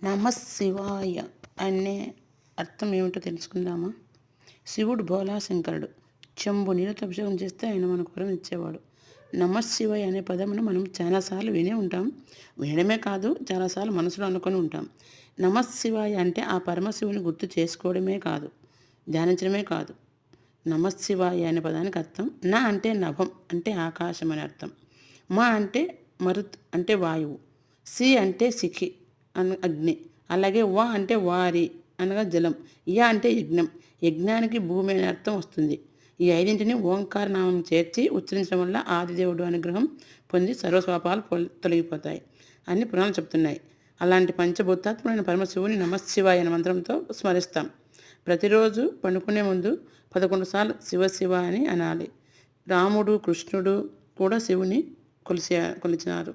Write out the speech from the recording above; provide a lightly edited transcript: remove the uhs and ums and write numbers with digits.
నమ శివాయ అనే అర్థం ఏమిటో తెలుసుకుందామా. శివుడు భోలాశంకరుడు. చెంబు నీళ్ళతో అభిషేకం చేస్తే ఆయన మనకు వరం ఇచ్చేవాడు. నమ శివాయ అనే పదమును మనం చాలాసార్లు వినే ఉంటాం. వినడమే కాదు, చాలాసార్లు మనసులో అనుకొని ఉంటాం. నమ శివాయ అంటే ఆ పరమశివుని గుర్తు చేసుకోవడమే కాదు, ధ్యానించడమే కాదు. నమ శివాయ అనే పదానికి అర్థం నా అంటే నభం అంటే ఆకాశం అని అర్థం. మా అంటే మరుత్ అంటే వాయువు. సి అంటే శిఖి అగ్ని. అలాగే వా అంటే వారి అనగా జలం. యా అంటే యజ్ఞం. యజ్ఞానికి భూమి అనే అర్థం వస్తుంది. ఈ ఐదింటిని ఓంకార నామం చేర్చి ఉచ్చరించడం వల్ల ఆదిదేవుడు అనుగ్రహం పొంది సర్వస్వాపాలు తొలగిపోతాయి అని పురాణాలు చెప్తున్నాయి. అలాంటి పంచభూతాత్ముడైన పరమశివుని నమశివాయ అనే మంత్రంతో స్మరిస్తాం. ప్రతిరోజు పండుకునే ముందు 11 సార్లు శివ అని అనాలి. రాముడు, కృష్ణుడు కూడా శివుని కొలిచినారు.